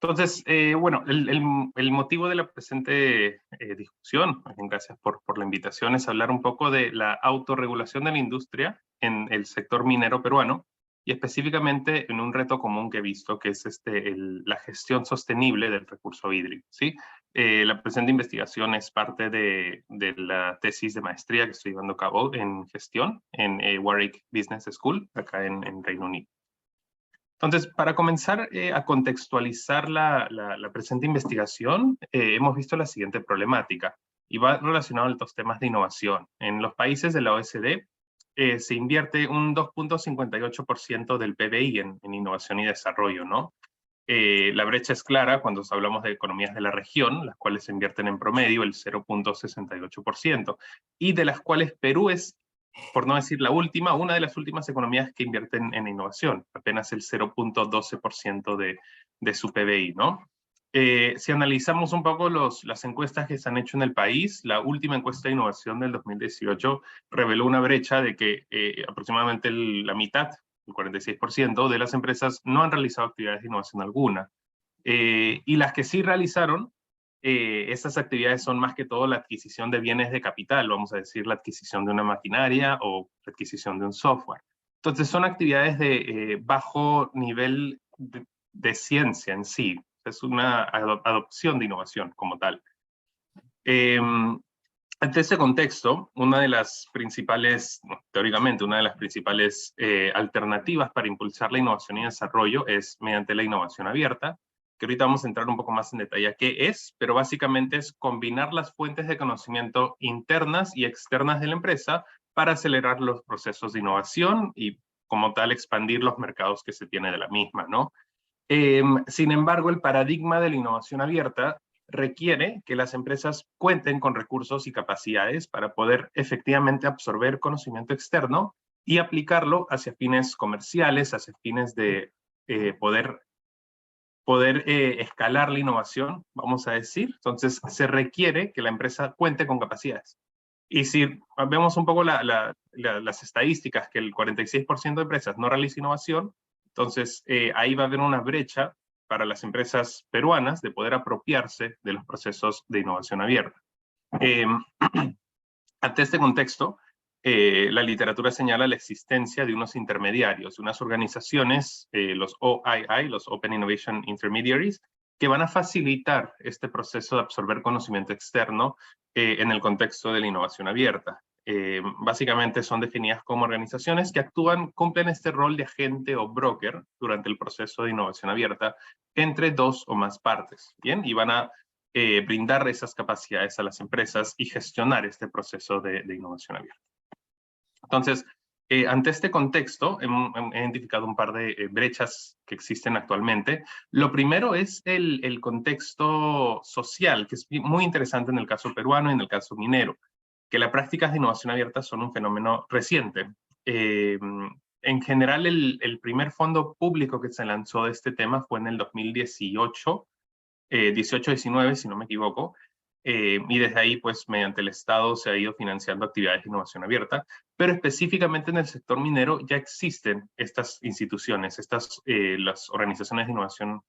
Entonces, bueno, el motivo de la presente discusión, gracias por la invitación, es hablar un poco de la autorregulación de la industria en el sector minero peruano, y específicamente en un reto común que he visto, que es la gestión sostenible del recurso hídrico, ¿sí? La presente investigación es parte de la tesis de maestría que estoy llevando a cabo en gestión en Warwick Business School, acá en Reino Unido. Entonces, para comenzar a contextualizar la presente investigación, hemos visto la siguiente problemática, y va relacionado a estos temas de innovación. En los países de la OECD se invierte un 2.58% del PBI en innovación y desarrollo, ¿no? La brecha es clara cuando hablamos de economías de la región, las cuales se invierten en promedio el 0.68%, y de las cuales Perú es, por no decir la última, una de las últimas economías que invierten en innovación, apenas el 0.12% de su PBI, ¿no? Si analizamos un poco las encuestas que se han hecho en el país, la última encuesta de innovación del 2018 reveló una brecha de que aproximadamente la mitad, el 46% de las empresas no han realizado actividades de innovación alguna. Y las que sí realizaron, estas actividades son más que todo la adquisición de bienes de capital, vamos a decir la adquisición de una maquinaria o la adquisición de un software. Entonces son actividades de bajo nivel de ciencia en sí, es una adopción de innovación como tal. Ante este contexto, una de las principales, teóricamente, una de las principales alternativas para impulsar la innovación y desarrollo es mediante la innovación abierta, que ahorita vamos a entrar un poco más en detalle a qué es, pero básicamente es combinar las fuentes de conocimiento internas y externas de la empresa para acelerar los procesos de innovación y, como tal, expandir los mercados que se tiene de la misma, ¿no? Sin embargo, el paradigma de la innovación abierta requiere que las empresas cuenten con recursos y capacidades para poder efectivamente absorber conocimiento externo y aplicarlo hacia fines comerciales, hacia fines de poder escalar la innovación, vamos a decir. Entonces, se requiere que la empresa cuente con capacidades. Y si vemos un poco las estadísticas, que el 46% de empresas no realiza innovación, entonces ahí va a haber una brecha para las empresas peruanas de poder apropiarse de los procesos de innovación abierta. Ante este contexto, la literatura señala la existencia de unos intermediarios, unas organizaciones, los OII, los Open Innovation Intermediaries, que van a facilitar este proceso de absorber conocimiento externo en el contexto de la innovación abierta. Básicamente son definidas como organizaciones que cumplen este rol de agente o broker durante el proceso de innovación abierta entre dos o más partes, ¿bien? Y van a brindar esas capacidades a las empresas y gestionar este proceso de innovación abierta. Entonces, ante este contexto, he identificado un par de brechas que existen actualmente. Lo primero es el contexto social, que es muy interesante en el caso peruano y en el caso minero, que las prácticas de innovación abierta son un fenómeno reciente. En general, el primer fondo público que se lanzó de este tema fue en el 2018, 18-19, si no me equivoco, y desde ahí, pues, mediante el Estado se ha ido financiando actividades de innovación abierta, pero específicamente en el sector minero ya existen estas instituciones, las organizaciones de innovación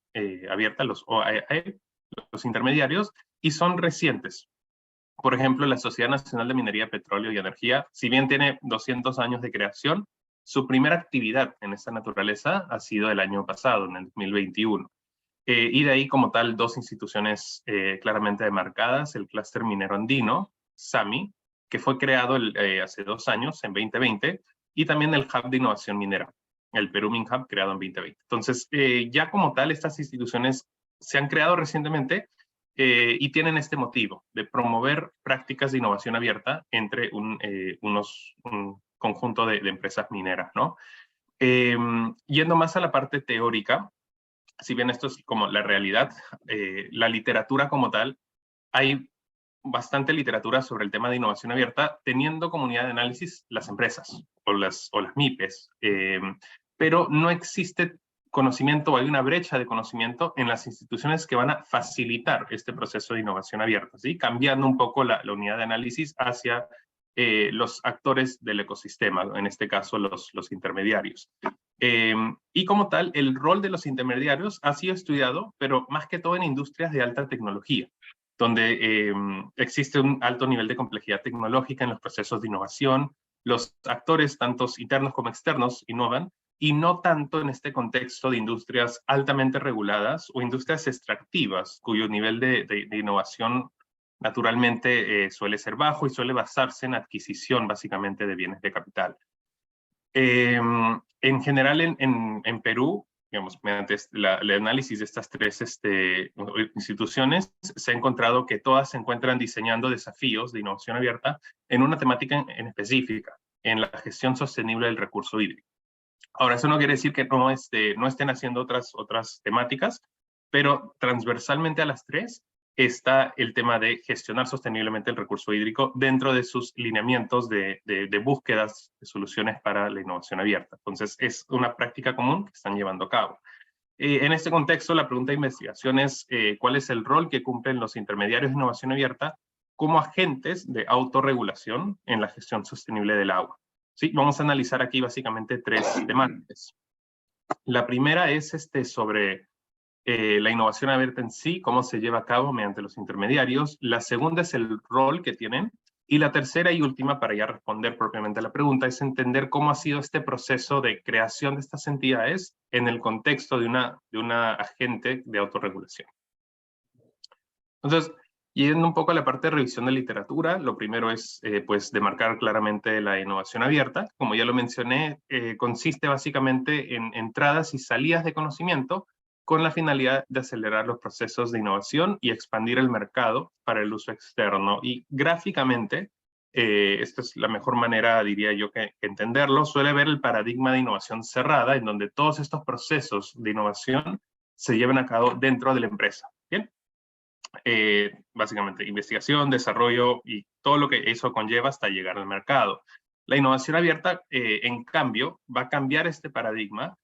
abierta, los OII, los intermediarios, y son recientes. Por ejemplo, la Sociedad Nacional de Minería, Petróleo y Energía, si bien tiene 200 años de creación, su primera actividad en esta naturaleza ha sido el año pasado, en el 2021. Y de ahí, como tal, dos instituciones claramente demarcadas, el Clúster Minero Andino, SAMI, que fue creado hace 2 años, en 2020, y también el Hub de Innovación Minera, el Perú Min Hub, creado en 2020. Entonces, ya como tal, estas instituciones se han creado recientemente y tienen este motivo de promover prácticas de innovación abierta entre un conjunto de empresas mineras, ¿no? Yendo más a la parte teórica, si bien esto es como la realidad, la literatura como tal, hay bastante literatura sobre el tema de innovación abierta, teniendo comunidad de análisis las empresas o las MIPES, pero no existe conocimiento, o hay una brecha de conocimiento en las instituciones que van a facilitar este proceso de innovación abierta, ¿sí? Cambiando un poco la unidad de análisis hacia los actores del ecosistema, en este caso los intermediarios. Y como tal, el rol de los intermediarios ha sido estudiado, pero más que todo en industrias de alta tecnología, donde existe un alto nivel de complejidad tecnológica en los procesos de innovación. Los actores, tanto internos como externos, innovan, y no tanto en este contexto de industrias altamente reguladas o industrias extractivas, cuyo nivel de innovación naturalmente suele ser bajo y suele basarse en adquisición básicamente de bienes de capital. En general, en Perú, digamos, mediante el análisis de estas tres instituciones, se ha encontrado que todas se encuentran diseñando desafíos de innovación abierta en una temática en específica, en la gestión sostenible del recurso hídrico. Ahora, eso no quiere decir que no estén haciendo otras temáticas, pero transversalmente a las tres está el tema de gestionar sosteniblemente el recurso hídrico dentro de sus lineamientos de búsquedas de soluciones para la innovación abierta. Entonces, es una práctica común que están llevando a cabo. En este contexto, la pregunta de investigación es ¿cuál es el rol que cumplen los intermediarios de innovación abierta como agentes de autorregulación en la gestión sostenible del agua? Sí, vamos a analizar aquí básicamente tres temáticas. La primera es sobre la innovación abierta en sí, cómo se lleva a cabo mediante los intermediarios. La segunda es el rol que tienen. Y la tercera y última, para ya responder propiamente a la pregunta, es entender cómo ha sido este proceso de creación de estas entidades en el contexto de una agente de autorregulación. Entonces, yendo un poco a la parte de revisión de literatura, lo primero es pues demarcar claramente la innovación abierta. Como ya lo mencioné, consiste básicamente en entradas y salidas de conocimiento con la finalidad de acelerar los procesos de innovación y expandir el mercado para el uso externo. Y gráficamente, esta es la mejor manera, diría yo, que entenderlo, suele ver el paradigma de innovación cerrada, en donde todos estos procesos de innovación se llevan a cabo dentro de la empresa. ¿Bien? Básicamente investigación, desarrollo y todo lo que eso conlleva hasta llegar al mercado. La innovación abierta, en cambio, va a cambiar este paradigma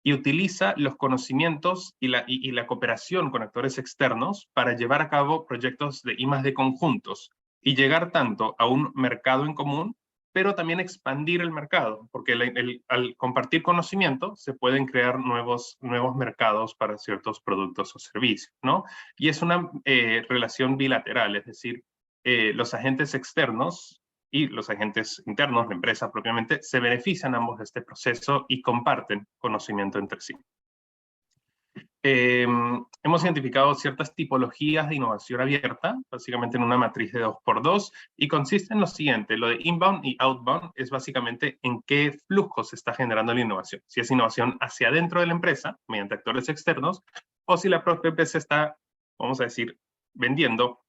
y utiliza los conocimientos y la cooperación con actores externos para llevar a cabo proyectos de I+D conjuntos y llegar tanto a un mercado en común, pero también expandir el mercado, porque al compartir conocimiento se pueden crear nuevos mercados para ciertos productos o servicios, ¿no? Y es una relación bilateral, es decir, los agentes externos y los agentes internos, la empresa propiamente, se benefician ambos de este proceso y comparten conocimiento entre sí. Hemos identificado ciertas tipologías de innovación abierta, básicamente en una matriz de 2x2, y consiste en lo siguiente: lo de inbound y outbound es básicamente en qué flujo se está generando la innovación. Si es innovación hacia adentro de la empresa, mediante actores externos, o si la propia empresa está, vamos a decir, vendiendo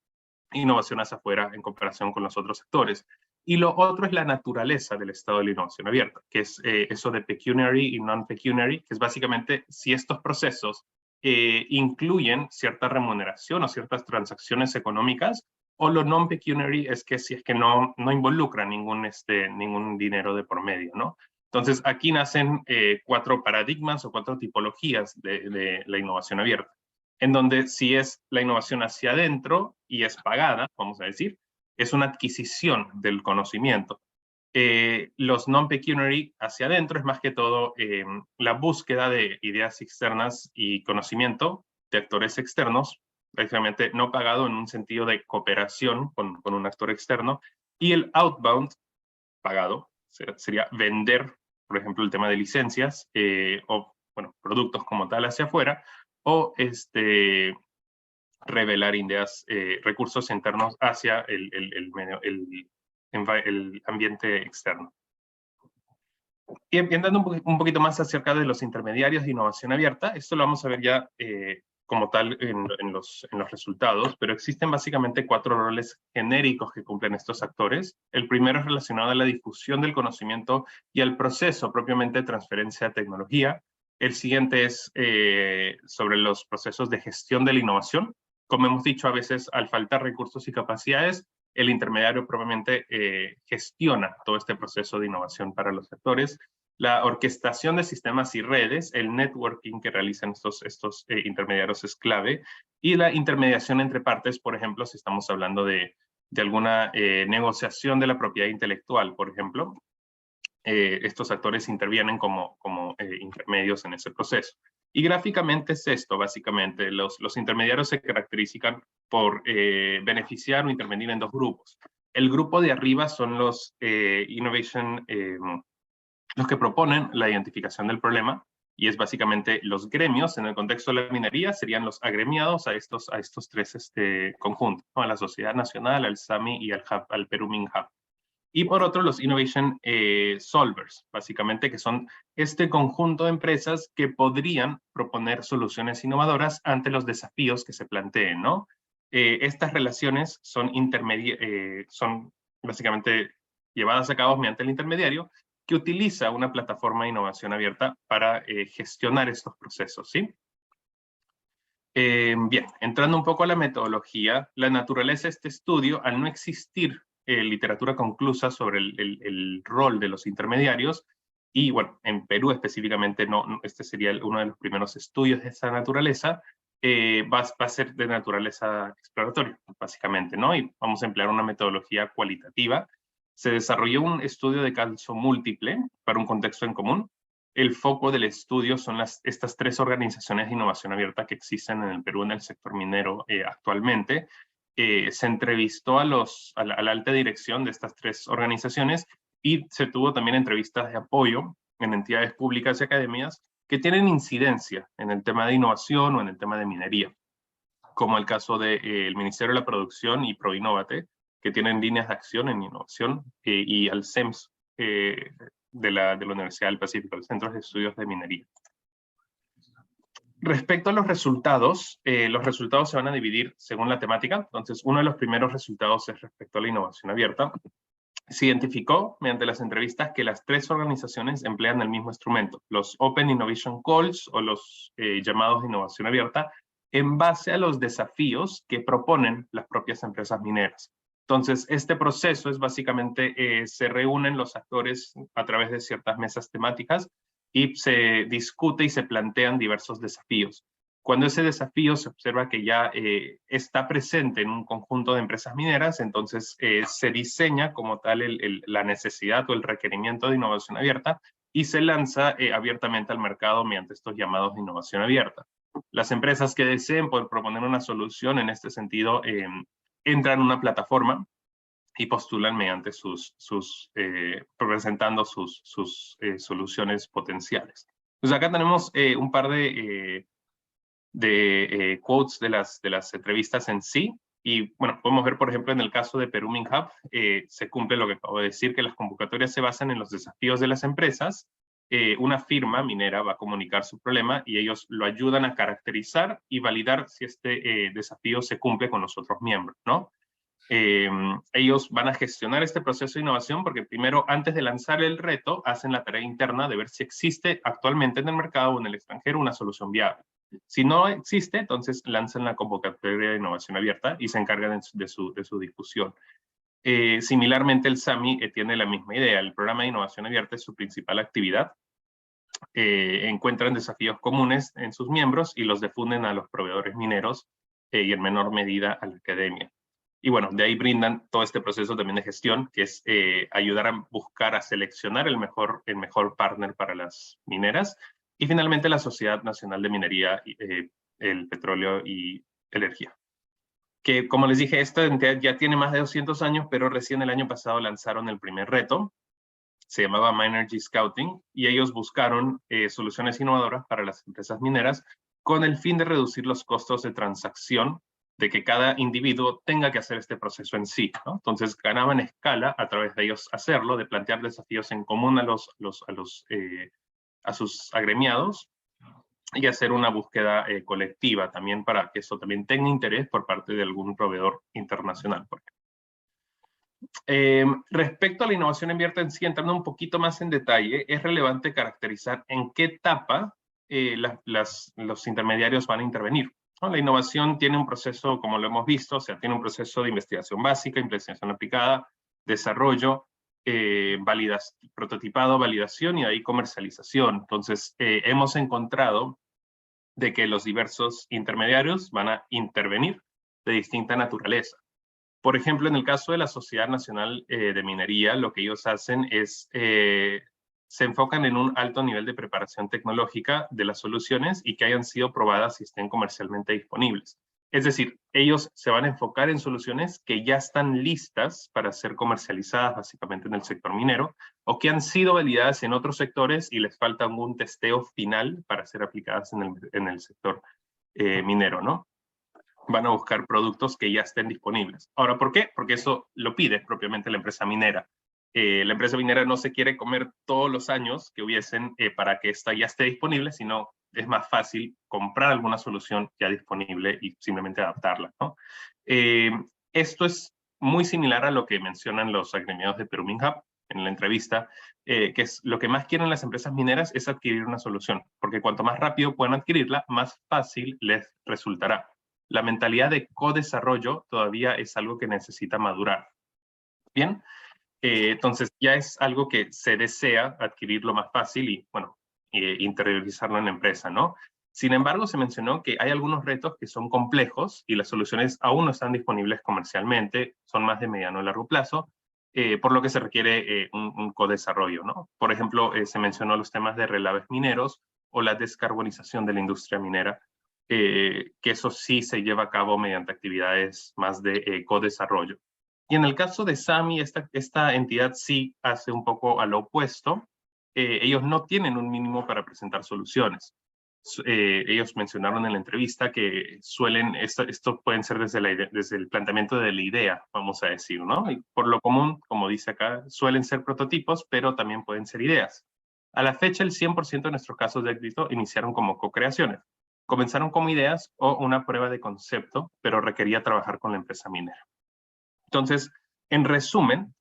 innovación hacia afuera en comparación con los otros sectores. Y lo otro es la naturaleza del estado de la innovación abierta, que es eso de pecuniary y non-pecuniary, que es básicamente si estos procesos incluyen cierta remuneración o ciertas transacciones económicas, o lo non-pecuniary es que si es que no involucra ningún dinero de por medio, ¿no? Entonces, aquí nacen 4 paradigmas o 4 tipologías de la innovación abierta, en donde si es la innovación hacia adentro y es pagada, vamos a decir, es una adquisición del conocimiento. Los non-pecuniary hacia adentro es más que todo la búsqueda de ideas externas y conocimiento de actores externos, prácticamente no pagado en un sentido de cooperación con un actor externo. Y el outbound, pagado, sería vender, por ejemplo, el tema de licencias o bueno, productos como tal hacia afuera, o revelar ideas, recursos internos hacia el ambiente externo. Y entrando un poquito más acerca de los intermediarios de innovación abierta, esto lo vamos a ver ya como tal en los resultados, pero existen básicamente 4 roles genéricos que cumplen estos actores. El primero es relacionado a la difusión del conocimiento y al proceso propiamente de transferencia de tecnología. El siguiente es sobre los procesos de gestión de la innovación. Como hemos dicho, a veces al faltar recursos y capacidades, el intermediario propiamente gestiona todo este proceso de innovación para los sectores. La orquestación de sistemas y redes, el networking que realizan estos intermediarios es clave, y la intermediación entre partes, por ejemplo, si estamos hablando de alguna negociación de la propiedad intelectual, por ejemplo, estos actores intervienen como intermedios en ese proceso. Y gráficamente es esto, básicamente. Los intermediarios se caracterizan por beneficiar o intervenir en dos grupos. El grupo de arriba son los los que proponen la identificación del problema, y es básicamente los gremios. En el contexto de la minería serían los agremiados a estos tres conjuntos, ¿no? A la Sociedad Nacional, al SAMI y al Perú MinHub. Y por otro, los Innovation Solvers, básicamente, que son este conjunto de empresas que podrían proponer soluciones innovadoras ante los desafíos que se planteen, ¿no? Estas relaciones son básicamente llevadas a cabo mediante el intermediario, que utiliza una plataforma de innovación abierta para gestionar estos procesos, ¿sí? Bien, entrando un poco a la metodología, la naturaleza de este estudio, al no existir literatura conclusa sobre el rol de los intermediarios, y bueno, en Perú específicamente, este sería uno de los primeros estudios de esa naturaleza, va a ser de naturaleza exploratoria, básicamente, ¿no? Y vamos a emplear una metodología cualitativa. Se desarrolló un estudio de caso múltiple para un contexto en común. El foco del estudio son estas tres organizaciones de innovación abierta que existen en el Perú en el sector minero actualmente. Se entrevistó a la alta dirección de estas tres organizaciones y se tuvo también entrevistas de apoyo en entidades públicas y academias que tienen incidencia en el tema de innovación o en el tema de minería, como el caso del Ministerio de la Producción y ProInnovate, que tienen líneas de acción en innovación, y al CEMS de la Universidad del Pacífico, el Centro de Estudios de Minería. Respecto a los resultados se van a dividir según la temática. Entonces, uno de los primeros resultados es respecto a la innovación abierta. Se identificó mediante las entrevistas que las tres organizaciones emplean el mismo instrumento, los Open Innovation Calls o los llamados de innovación abierta, en base a los desafíos que proponen las propias empresas mineras. Entonces, este proceso es básicamente, se reúnen los actores a través de ciertas mesas temáticas y se discute y se plantean diversos desafíos. Cuando ese desafío se observa que ya está presente en un conjunto de empresas mineras, entonces se diseña como tal la necesidad o el requerimiento de innovación abierta y se lanza abiertamente al mercado mediante estos llamados de innovación abierta. Las empresas que deseen poder proponer una solución en este sentido entran en una plataforma y postulan mediante presentando sus soluciones potenciales. Pues acá tenemos un par de quotes de las entrevistas en sí. Y bueno, podemos ver, por ejemplo, en el caso de Perú MinHub, se cumple lo que acabo de decir, que las convocatorias se basan en los desafíos de las empresas. Una firma minera va a comunicar su problema y ellos lo ayudan a caracterizar y validar si este desafío se cumple con los otros miembros, ¿no? Ellos van a gestionar este proceso de innovación porque primero, antes de lanzar el reto, hacen la tarea interna de ver si existe actualmente en el mercado o en el extranjero una solución viable. Si no existe, entonces lanzan la convocatoria de innovación abierta y se encargan de su discusión. Similarmente, el SAMI tiene la misma idea. El programa de innovación abierta es su principal actividad. Encuentran desafíos comunes en sus miembros y los difunden a los proveedores mineros y en menor medida a la academia. Y bueno, de ahí brindan todo este proceso también de gestión, que es ayudar a buscar, a seleccionar el mejor partner para las mineras. Y finalmente la Sociedad Nacional de Minería, el Petróleo y Energía. Que como les dije, esta entidad ya tiene más de 200 años, pero recién el año pasado lanzaron el primer reto. Se llamaba Minergy Scouting, y ellos buscaron soluciones innovadoras para las empresas mineras con el fin de reducir los costos de transacción, de que cada individuo tenga que hacer este proceso en sí, ¿no? Entonces ganaban escala a través de ellos hacerlo, de plantear desafíos en común a sus agremiados y hacer una búsqueda colectiva también para que eso también tenga interés por parte de algún proveedor internacional, por ejemplo. Respecto a la innovación abierta en sí, entrando un poquito más en detalle, es relevante caracterizar en qué etapa los intermediarios van a intervenir, ¿no? La innovación tiene un proceso, como lo hemos visto, o sea, tiene un proceso de investigación básica, investigación aplicada, desarrollo, prototipado, validación y ahí comercialización. Entonces, hemos encontrado de que los diversos intermediarios van a intervenir de distinta naturaleza. Por ejemplo, en el caso de la Sociedad Nacional de Minería, lo que ellos hacen es se enfocan en un alto nivel de preparación tecnológica de las soluciones y que hayan sido probadas y estén comercialmente disponibles. Es decir, ellos se van a enfocar en soluciones que ya están listas para ser comercializadas básicamente en el sector minero o que han sido validadas en otros sectores y les falta un testeo final para ser aplicadas en el sector minero, ¿no? Van a buscar productos que ya estén disponibles. Ahora, ¿por qué? Porque eso lo pide propiamente la empresa minera. La empresa minera no se quiere comer todos los años que hubiesen para que esta ya esté disponible, sino es más fácil comprar alguna solución ya disponible y simplemente adaptarla, ¿no? Esto es muy similar a lo que mencionan los agremiados de Perú MinHub en la entrevista, que es lo que más quieren las empresas mineras es adquirir una solución, porque cuanto más rápido puedan adquirirla, más fácil les resultará. La mentalidad de co-desarrollo todavía es algo que necesita madurar. Bien, entonces ya es algo que se desea adquirirlo más fácil y, bueno, interiorizarlo en la empresa, ¿no? Sin embargo, se mencionó que hay algunos retos que son complejos y las soluciones aún no están disponibles comercialmente, son más de mediano a largo plazo, por lo que se requiere un co-desarrollo, ¿no? Por ejemplo, se mencionó los temas de relaves mineros o la descarbonización de la industria minera, que eso sí se lleva a cabo mediante actividades más de co-desarrollo. Y en el caso de SAMI, esta entidad sí hace un poco a lo opuesto. Ellos no tienen un mínimo para presentar soluciones. Ellos mencionaron en la entrevista que suelen, esto pueden ser desde el planteamiento de la idea, vamos a decir, ¿no? Y por lo común, como dice acá, suelen ser prototipos, pero también pueden ser ideas. A la fecha, el 100% de nuestros casos de éxito iniciaron como co-creaciones. Comenzaron como ideas o una prueba de concepto, pero requería trabajar con la empresa minera. Entonces, en resumen,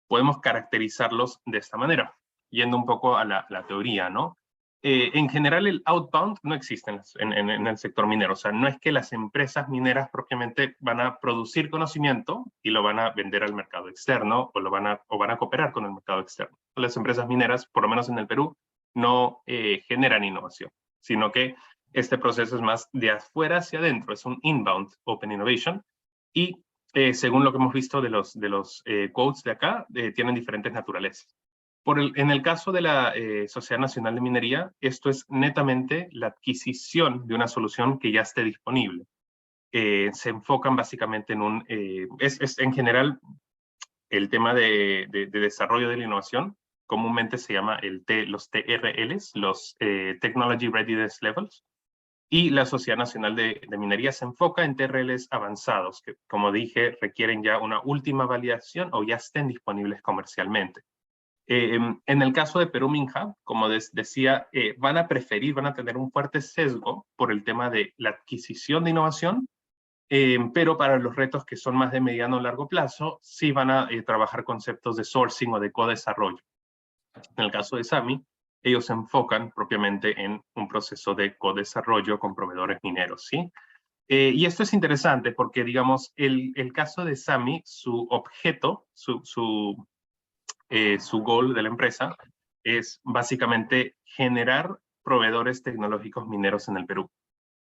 podemos caracterizarlos de esta manera, yendo un poco a la teoría, ¿no? En general, el outbound no existe en el sector minero. O sea, no es que las empresas mineras propiamente van a producir conocimiento y lo van a vender al mercado externo o van a cooperar con el mercado externo. Las empresas mineras, por lo menos en el Perú, no generan innovación, sino que este proceso es más de afuera hacia adentro, es un inbound open innovation, y según lo que hemos visto de los quotes de acá, tienen diferentes naturalezas. En el caso de la Sociedad Nacional de Minería, esto es netamente la adquisición de una solución que ya esté disponible. Se enfocan básicamente en en general, el tema de desarrollo de la innovación, comúnmente se llama los TRLs, los Technology Readiness Levels, y la Sociedad Nacional de Minería se enfoca en TRLs avanzados, que, como dije, requieren ya una última validación o ya estén disponibles comercialmente. En el caso de Perú MinHub, como decía, van a tener un fuerte sesgo por el tema de la adquisición de innovación, pero para los retos que son más de mediano o largo plazo, sí van a trabajar conceptos de sourcing o de co-desarrollo. En el caso de SAMI, ellos se enfocan propiamente en un proceso de co-desarrollo con proveedores mineros, ¿sí? Y esto es interesante porque, digamos, el caso de SAMI, su objeto, su goal de la empresa es básicamente generar proveedores tecnológicos mineros en el Perú.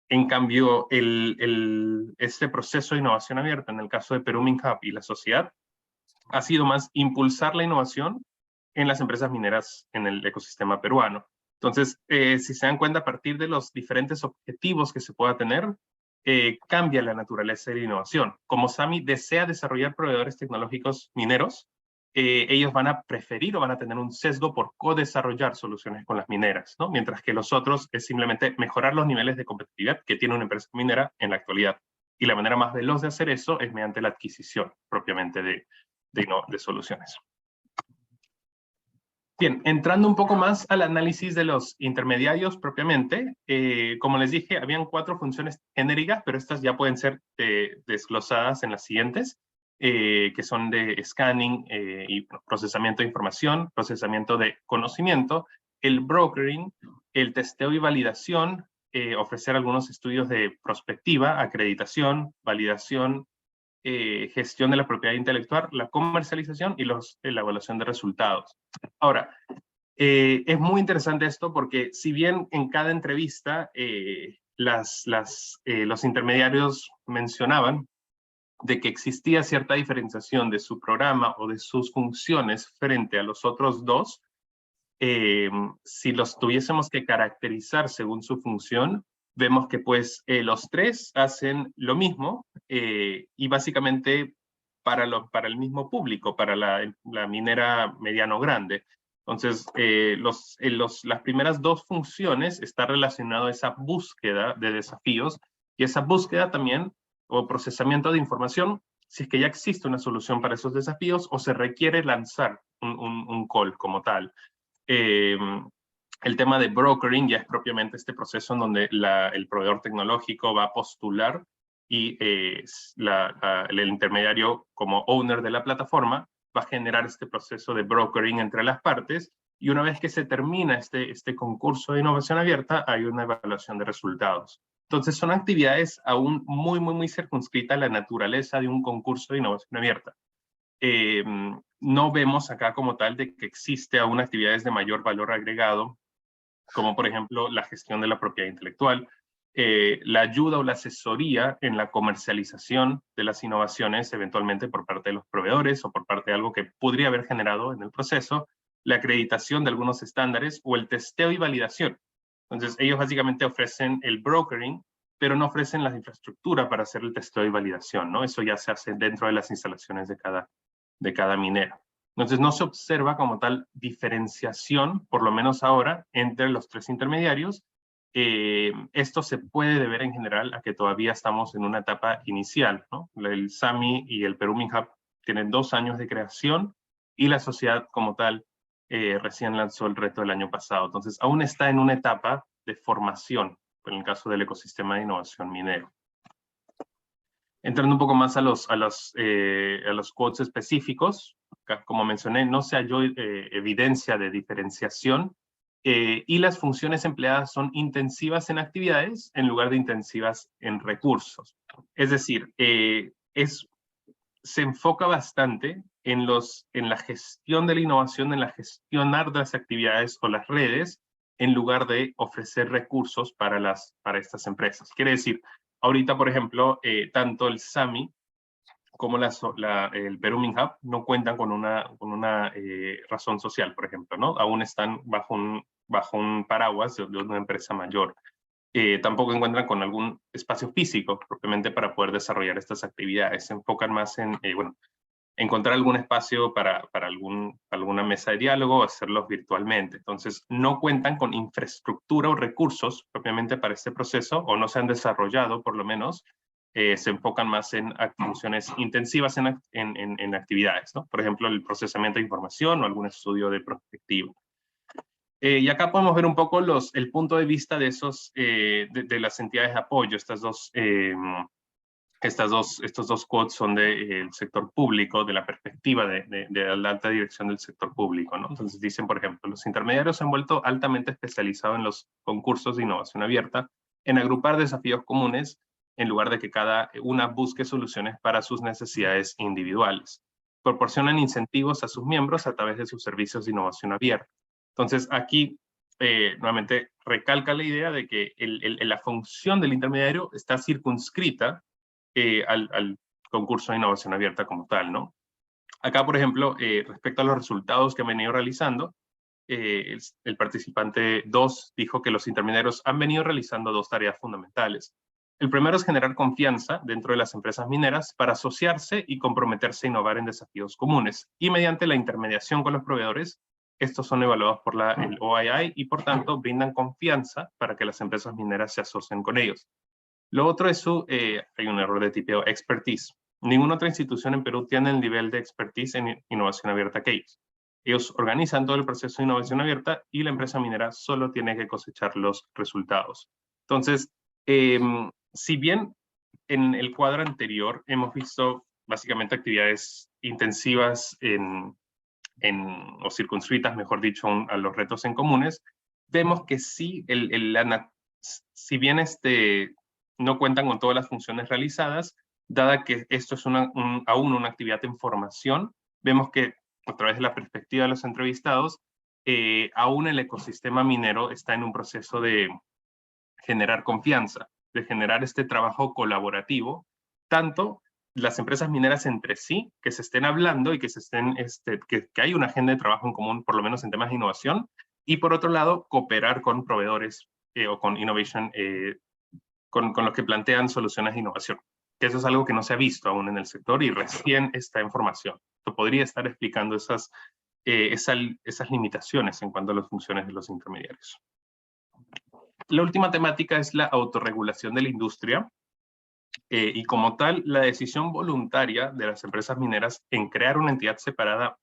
En cambio, este proceso de innovación abierta, en el caso de Perú MinHub y la sociedad, ha sido más impulsar la innovación en las empresas mineras en el ecosistema peruano. Entonces, si se dan cuenta, a partir de los diferentes objetivos que se pueda tener, cambia la naturaleza de la innovación. Como SAMI desea desarrollar proveedores tecnológicos mineros, ellos van a preferir o van a tener un sesgo por co-desarrollar soluciones con las mineras, ¿no? Mientras que los otros es simplemente mejorar los niveles de competitividad que tiene una empresa minera en la actualidad. Y la manera más veloz de hacer eso es mediante la adquisición propiamente de soluciones. Bien, entrando un poco más al análisis de los intermediarios propiamente, como les dije, habían 4 funciones genéricas, pero estas ya pueden ser desglosadas en las siguientes, que son de scanning y procesamiento de información, procesamiento de conocimiento, el brokering, el testeo y validación, ofrecer algunos estudios de prospectiva, acreditación, validación, gestión de la propiedad intelectual, la comercialización y la evaluación de resultados. Ahora, es muy interesante esto porque si bien en cada entrevista los intermediarios mencionaban de que existía cierta diferenciación de su programa o de sus funciones frente a los otros dos, Si los tuviésemos que caracterizar según su función, vemos que pues los tres hacen lo mismo y básicamente para el mismo público, para la minera mediano grande. Entonces, las primeras dos funciones está relacionado a esa búsqueda de desafíos y esa búsqueda también o procesamiento de información si es que ya existe una solución para esos desafíos o se requiere lanzar un call como tal. El tema de brokering ya es propiamente este proceso en donde el proveedor tecnológico va a postular y el intermediario como owner de la plataforma va a generar este proceso de brokering entre las partes y una vez que se termina este concurso de innovación abierta hay una evaluación de resultados. Entonces son actividades aún muy circunscritas a la naturaleza de un concurso de innovación abierta. No vemos acá como tal de que existe aún actividades de mayor valor agregado, como por ejemplo la gestión de la propiedad intelectual, la ayuda o la asesoría en la comercialización de las innovaciones, eventualmente por parte de los proveedores o por parte de algo que podría haber generado en el proceso, la acreditación de algunos estándares o el testeo y validación. Entonces ellos básicamente ofrecen el brokering, pero no ofrecen la infraestructura para hacer el testeo y validación, ¿no? Eso ya se hace dentro de las instalaciones de cada minera. Entonces no se observa como tal diferenciación, por lo menos ahora, entre los tres intermediarios. Esto se puede deber en general a que todavía estamos en una etapa inicial, ¿no? El SAMI y el Perú MinHub tienen 2 años de creación y la sociedad como tal recién lanzó el reto del año pasado. Entonces aún está en una etapa de formación, en el caso del ecosistema de innovación minero. Entrando un poco más a los quotes específicos, como mencioné, no se halló evidencia de diferenciación y las funciones empleadas son intensivas en actividades en lugar de intensivas en recursos. Es decir, se enfoca bastante en la gestión de la innovación, en la gestionar de las actividades o las redes, en lugar de ofrecer recursos para estas empresas. Quiere decir, ahorita, por ejemplo, tanto el SAMI como el Perú MinHub no cuentan con una razón social, por ejemplo, ¿no? Aún están bajo un paraguas de una empresa mayor. Tampoco encuentran con algún espacio físico propiamente para poder desarrollar estas actividades. Se enfocan más en, encontrar algún espacio para alguna mesa de diálogo o hacerlos virtualmente. Entonces, no cuentan con infraestructura o recursos propiamente para este proceso, o no se han desarrollado, por lo menos. Se enfocan más en funciones intensivas en actividades, ¿no? Por ejemplo, el procesamiento de información o algún estudio de prospectiva. Y acá podemos ver un poco el punto de vista de de las entidades de apoyo. Estos dos quotes son del sector público, de la perspectiva de la alta dirección del sector público, ¿no? Entonces dicen, por ejemplo, los intermediarios se han vuelto altamente especializados en los concursos de innovación abierta, en agrupar desafíos comunes, en lugar de que cada una busque soluciones para sus necesidades individuales. Proporcionan incentivos a sus miembros a través de sus servicios de innovación abierta. Entonces aquí, nuevamente, recalca la idea de que la función del intermediario está circunscrita al concurso de innovación abierta como tal, ¿no? Acá, por ejemplo, respecto a los resultados que han venido realizando, el participante 2 dijo que los intermediarios han venido realizando 2 tareas fundamentales. El primero es generar confianza dentro de las empresas mineras para asociarse y comprometerse a innovar en desafíos comunes. Y mediante la intermediación con los proveedores, estos son evaluados por el OII y por tanto brindan confianza para que las empresas mineras se asocien con ellos. Lo otro es hay un error de tipeo, expertise. Ninguna otra institución en Perú tiene el nivel de expertise en innovación abierta que ellos. Ellos organizan todo el proceso de innovación abierta y la empresa minera solo tiene que cosechar los resultados. Entonces, si bien en el cuadro anterior hemos visto básicamente actividades intensivas o circunscritas, mejor dicho, a los retos en comunes, vemos que sí, si bien no cuentan con todas las funciones realizadas, dada que esto es aún una actividad en formación, vemos que a través de la perspectiva de los entrevistados, aún el ecosistema minero está en un proceso de generar confianza, de generar este trabajo colaborativo, tanto las empresas mineras entre sí, que se estén hablando y que hay una agenda de trabajo en común, por lo menos en temas de innovación, Y por otro lado, cooperar con proveedores o con innovation, con los que plantean soluciones de innovación. Que eso es algo que no se ha visto aún en el sector y recién está en formación. Yo podría estar explicando esas limitaciones en cuanto a las funciones de los intermediarios. La última temática es la autorregulación de la industria. Y como tal, la decisión voluntaria de las empresas mineras en crear una entidad separada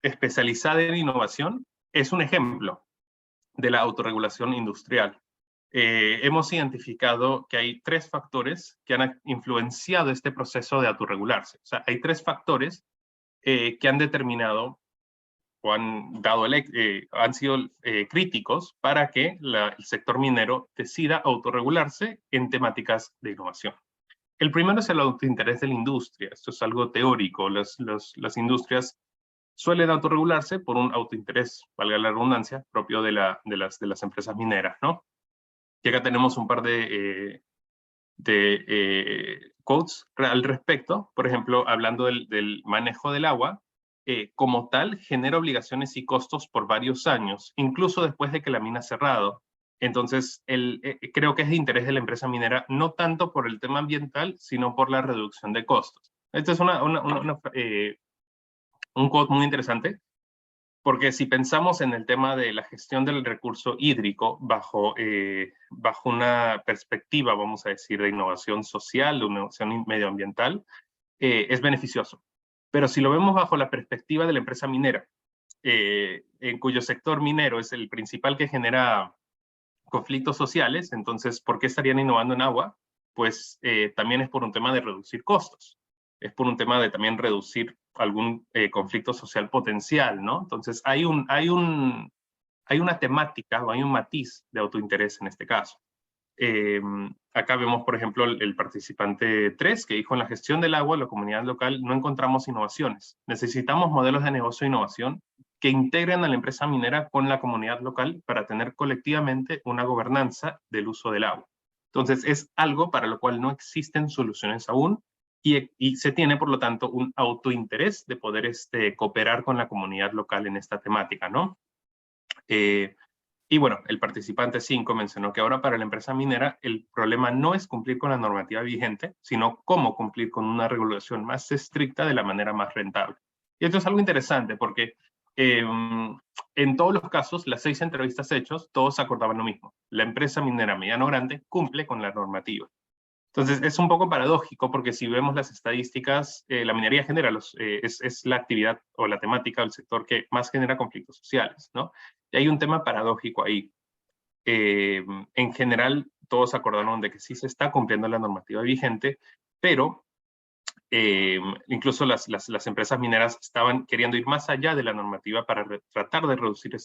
especializada en innovación es un ejemplo de la autorregulación industrial. Hemos identificado que hay 3 factores que han influenciado este proceso de autorregularse. O sea, hay 3 factores que han determinado o han sido críticos para que el sector minero decida autorregularse en temáticas de innovación. El primero es el autointerés de la industria. Esto es algo teórico. Las industrias suelen autorregularse por un autointerés, valga la redundancia, propio de las empresas mineras, ¿no? Y acá tenemos un par de quotes al respecto. Por ejemplo, hablando del manejo del agua, como tal, genera obligaciones y costos por varios años, incluso después de que la mina ha cerrado. Entonces, creo que es de interés de la empresa minera, no tanto por el tema ambiental, sino por la reducción de costos. Este es un quote muy interesante, porque si pensamos en el tema de la gestión del recurso hídrico bajo una perspectiva, vamos a decir, de innovación social, de innovación medioambiental, es beneficioso. Pero si lo vemos bajo la perspectiva de la empresa minera, en cuyo sector minero es el principal que genera conflictos sociales, entonces, ¿por qué estarían innovando en agua? Pues también es por un tema de reducir costos. Es por un tema de también reducir algún conflicto social potencial, ¿no? Entonces, hay una temática o hay un matiz de autointerés en este caso. Acá vemos, por ejemplo, el participante 3, que dijo: en la gestión del agua, la comunidad local no encontramos innovaciones. Necesitamos modelos de negocio e innovación que integren a la empresa minera con la comunidad local para tener colectivamente una gobernanza del uso del agua. Entonces, es algo para lo cual no existen soluciones aún y se tiene, por lo tanto, un autointerés de poder cooperar con la comunidad local en esta temática, ¿no? Y bueno, el participante 5 mencionó que ahora para la empresa minera el problema no es cumplir con la normativa vigente, sino cómo cumplir con una regulación más estricta de la manera más rentable. Y esto es algo interesante porque en todos los casos, las 6 entrevistas hechas, todos acordaban lo mismo. La empresa minera mediano grande cumple con la normativa. Entonces, es un poco paradójico porque si vemos las estadísticas, la minería genera es la actividad o la temática del sector que más genera conflictos sociales, ¿no? Y hay un tema paradójico ahí. En general, todos acordaron de que sí se está cumpliendo la normativa vigente, pero incluso las empresas mineras estaban queriendo ir más allá de la normativa para tratar de reducir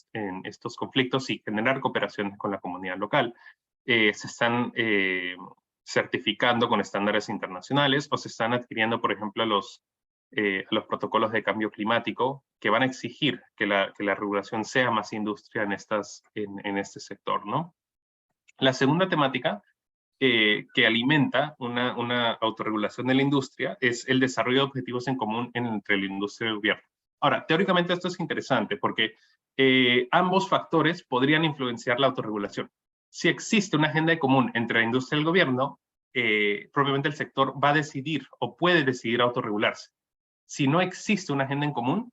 estos conflictos y generar cooperaciones con la comunidad local. Se están certificando con estándares internacionales o se están adquiriendo, por ejemplo, los protocolos de cambio climático que van a exigir que la regulación sea más industria en este sector, ¿no? La segunda temática que alimenta una autorregulación de la industria es el desarrollo de objetivos en común entre la industria y el gobierno. Ahora, teóricamente esto es interesante porque ambos factores podrían influenciar la autorregulación. Si existe una agenda común entre la industria y el gobierno, probablemente el sector va a decidir o puede decidir autorregularse. Si no existe una agenda en común,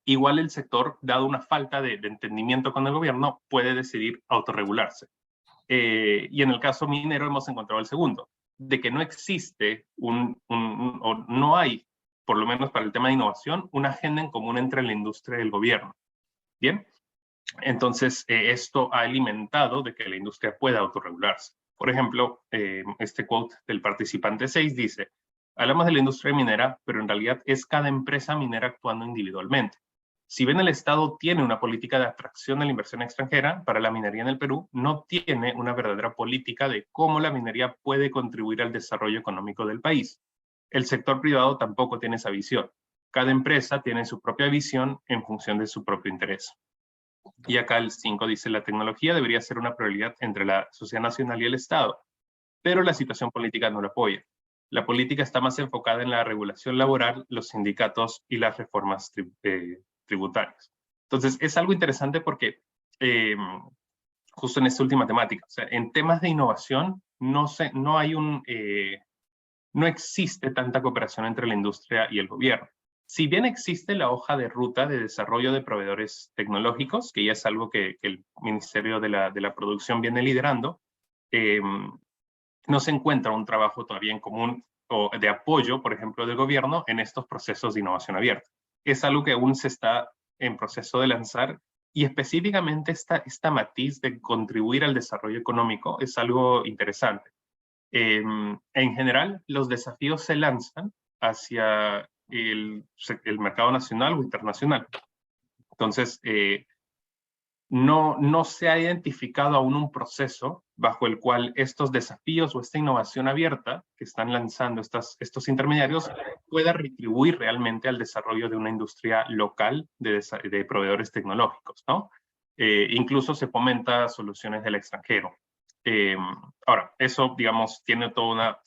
igual el sector, dado una falta de entendimiento con el gobierno, puede decidir autorregularse. Y en el caso minero hemos encontrado el segundo, de que no existe o no hay, por lo menos para el tema de innovación, una agenda en común entre la industria y el gobierno. Bien, entonces esto ha alimentado de que la industria pueda autorregularse. Por ejemplo, este quote del participante 6 dice: hablamos de la industria minera, pero en realidad es cada empresa minera actuando individualmente. Si bien el Estado tiene una política de atracción de la inversión extranjera, para la minería en el Perú no tiene una verdadera política de cómo la minería puede contribuir al desarrollo económico del país. El sector privado tampoco tiene esa visión. Cada empresa tiene su propia visión en función de su propio interés. Y acá el 5 dice: la tecnología debería ser una prioridad entre la sociedad nacional y el Estado, pero la situación política no lo apoya. La política está más enfocada en la regulación laboral, los sindicatos y las reformas tributarias. Entonces, es algo interesante porque justo en esta última temática, o sea, en temas de innovación no hay no existe tanta cooperación entre la industria y el gobierno. Si bien existe la hoja de ruta de desarrollo de proveedores tecnológicos, que ya es algo que el Ministerio de la Producción viene liderando, no se encuentra un trabajo todavía en común o de apoyo, por ejemplo, del gobierno en estos procesos de innovación abierta. Es algo que aún se está en proceso de lanzar y específicamente esta matiz de contribuir al desarrollo económico es algo interesante. En general, los desafíos se lanzan hacia el mercado nacional o internacional. Entonces, no se ha identificado aún un proceso bajo el cual estos desafíos o esta innovación abierta que están lanzando estos intermediarios pueda retribuir realmente al desarrollo de una industria local de proveedores tecnológicos, ¿no? Incluso se fomenta soluciones del extranjero. Ahora, eso, digamos, tiene toda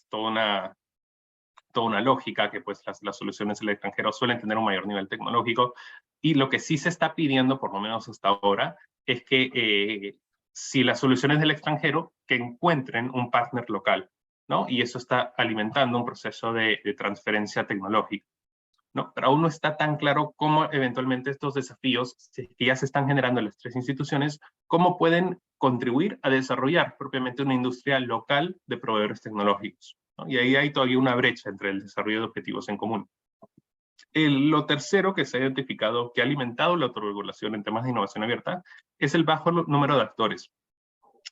una lógica, que pues las soluciones del extranjero suelen tener un mayor nivel tecnológico, y lo que sí se está pidiendo, por lo menos hasta ahora, es que si las soluciones del extranjero, que encuentren un partner local, ¿no? Y eso está alimentando un proceso de transferencia tecnológica, ¿no? Pero aún no está tan claro cómo eventualmente estos desafíos, que ya se están generando en las tres instituciones, cómo pueden contribuir a desarrollar propiamente una industria local de proveedores tecnológicos, ¿no? Y ahí hay todavía una brecha entre el desarrollo de objetivos en común. Lo tercero que se ha identificado que ha alimentado la autorregulación en temas de innovación abierta es el bajo número de actores.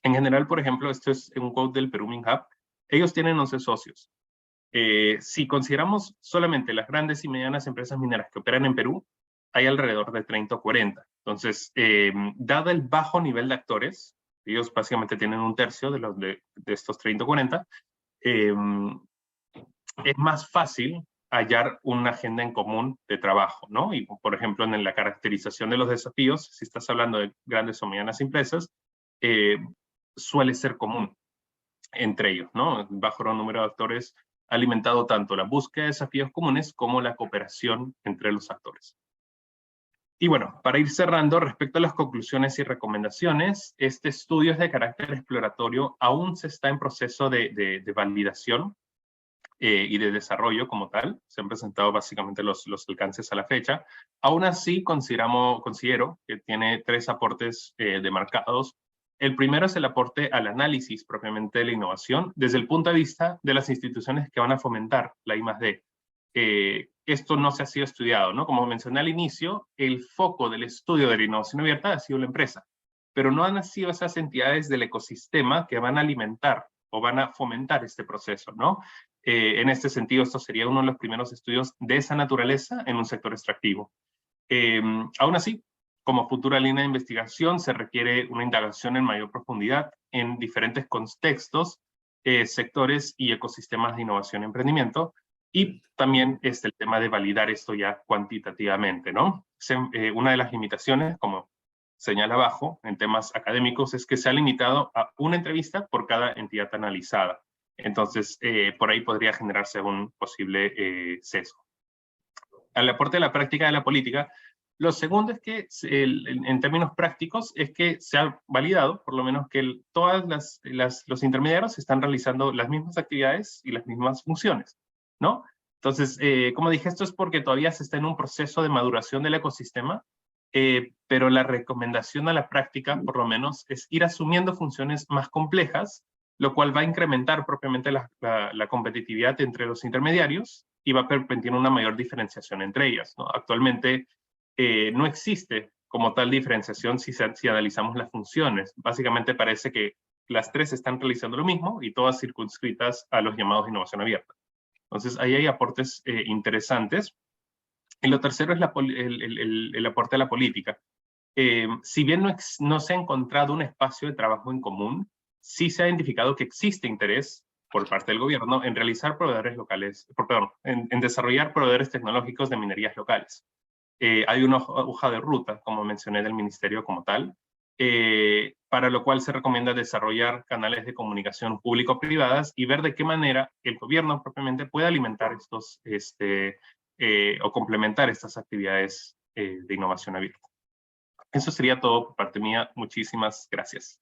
En general, por ejemplo, esto es un quote del Perú MinHub, ellos tienen 11 socios. Si consideramos solamente las grandes y medianas empresas mineras que operan en Perú, hay alrededor de 30 o 40. Entonces, dado el bajo nivel de actores, ellos básicamente tienen un tercio de estos 30 o 40, es más fácil hallar una agenda en común de trabajo, ¿no? Y, por ejemplo, en la caracterización de los desafíos, si estás hablando de grandes o medianas empresas, suele ser común entre ellos, ¿no? El bajo número de actores ha alimentado tanto la búsqueda de desafíos comunes como la cooperación entre los actores. Y bueno, para ir cerrando, respecto a las conclusiones y recomendaciones, este estudio es de carácter exploratorio, aún se está en proceso de validación y de desarrollo como tal. Se han presentado básicamente los alcances a la fecha. Aún así, considero que tiene tres aportes demarcados. El primero es el aporte al análisis propiamente de la innovación desde el punto de vista de las instituciones que van a fomentar la I+D. Esto no se ha sido estudiado, ¿no? Como mencioné al inicio, el foco del estudio de la innovación abierta ha sido la empresa, pero no han sido esas entidades del ecosistema que van a alimentar o van a fomentar este proceso, ¿no? En este sentido, esto sería uno de los primeros estudios de esa naturaleza en un sector extractivo. Aún así, como futura línea de investigación, se requiere una indagación en mayor profundidad en diferentes contextos, sectores y ecosistemas de innovación y emprendimiento, y también el tema de validar esto ya cuantitativamente, ¿no? Una de las limitaciones, como señala abajo, en temas académicos, es que se ha limitado a una entrevista por cada entidad analizada. Entonces, por ahí podría generarse un posible sesgo. Al aporte de la práctica de la política, lo segundo es que, en términos prácticos, es que se ha validado, por lo menos, que todos los intermediarios están realizando las mismas actividades y las mismas funciones, ¿no? Entonces, como dije, esto es porque todavía se está en un proceso de maduración del ecosistema, pero la recomendación a la práctica, por lo menos, es ir asumiendo funciones más complejas, lo cual va a incrementar propiamente la competitividad entre los intermediarios y va a permitir una mayor diferenciación entre ellas, ¿no? Actualmente no existe como tal diferenciación si analizamos las funciones. Básicamente parece que las tres están realizando lo mismo y todas circunscritas a los llamados de innovación abierta. Entonces, ahí hay aportes interesantes. Y lo tercero es el aporte a la política. Si bien no se ha encontrado un espacio de trabajo en común, sí se ha identificado que existe interés por parte del gobierno en realizar proveedores locales, en desarrollar proveedores tecnológicos de minerías locales. Hay una hoja de ruta, como mencioné, del ministerio como tal, para lo cual se recomienda desarrollar canales de comunicación público-privadas y ver de qué manera el gobierno propiamente puede alimentar o complementar estas actividades de innovación abierta. Eso sería todo por parte mía. Muchísimas gracias.